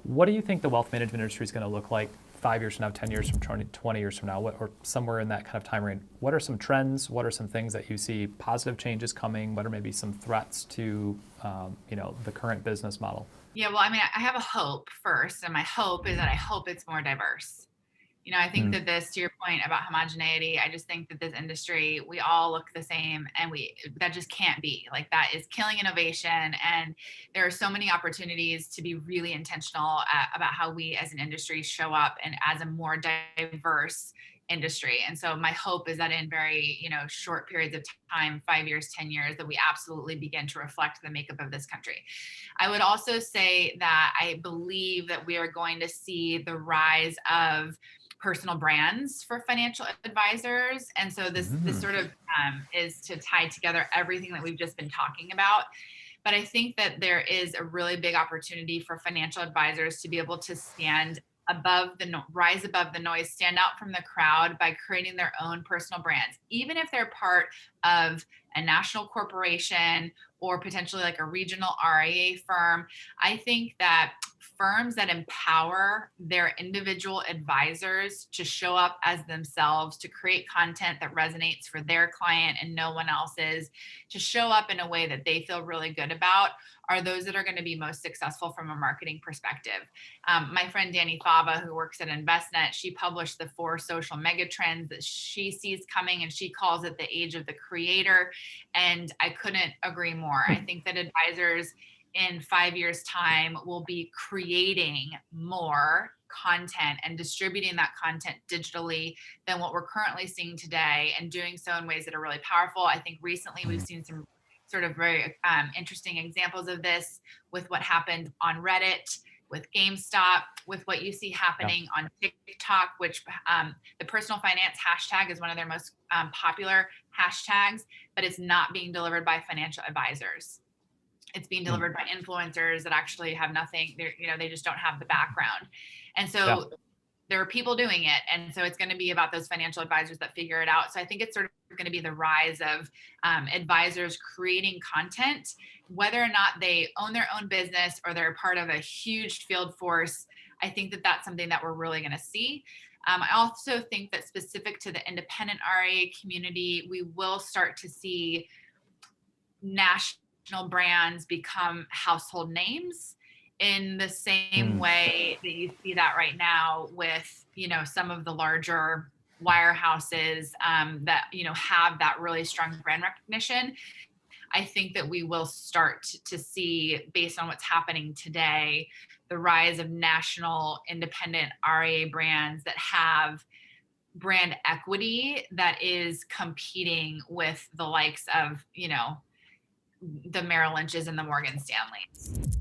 What do you think the wealth management industry is going to look like 5 years from now, 10 years from 20 years from now, or somewhere in that kind of time range? What are some trends? What are some things that you see positive changes coming? What are maybe some threats to the current business model? Yeah, well, I mean, I have a hope first, and my hope is that I hope it's more diverse. I think Mm. that this, to your point about homogeneity, I just think that this industry, we all look the same, and that just can't be. Like, that is killing innovation. And there are so many opportunities to be really intentional about how we as an industry show up and as a more diverse industry. And so my hope is that in very, short periods of time, 5 years, 10 years, that we absolutely begin to reflect the makeup of this country. I would also say that I believe that we are going to see the rise of personal brands for financial advisors. And so this Mm. sort of is to tie together everything that we've just been talking about. But I think that there is a really big opportunity for financial advisors to be able to rise above the noise, stand out from the crowd by creating their own personal brands, even if they're part of a national corporation or potentially like a regional RIA firm. I think that firms that empower their individual advisors to show up as themselves, to create content that resonates for their client and no one else's, to show up in a way that they feel really good about, are those that are going to be most successful from a marketing perspective. My friend Danny Fava, who works at InvestNet, she published the 4 social megatrends that she sees coming, and she calls it the age of the creator. And I couldn't agree more. I think that advisors in 5 years' time will be creating more content and distributing that content digitally than what we're currently seeing today, and doing so in ways that are really powerful. I think recently we've seen some sort of very interesting examples of this with what happened on Reddit, with GameStop, with what you see Yeah. happening on TikTok, which the personal finance hashtag is one of their most popular hashtags, but it's not being delivered by financial advisors. It's being Mm. delivered by influencers that actually have nothing. They just don't have the background. And Yeah. so there are people doing it. And so it's going to be about those financial advisors that figure it out. So I think it's sort of going to be the rise of advisors creating content, whether or not they own their own business or they're part of a huge field force. I think that that's something that we're really going to see. I also think that specific to the independent RIA community, we will start to see national brands become household names in the same Mm. way that you see that right now with some of the larger wirehouses that have that really strong brand recognition. I think that we will start to see, based on what's happening today, the rise of national independent RIA brands that have brand equity that is competing with the likes of the Merrill Lynch's and the Morgan Stanleys.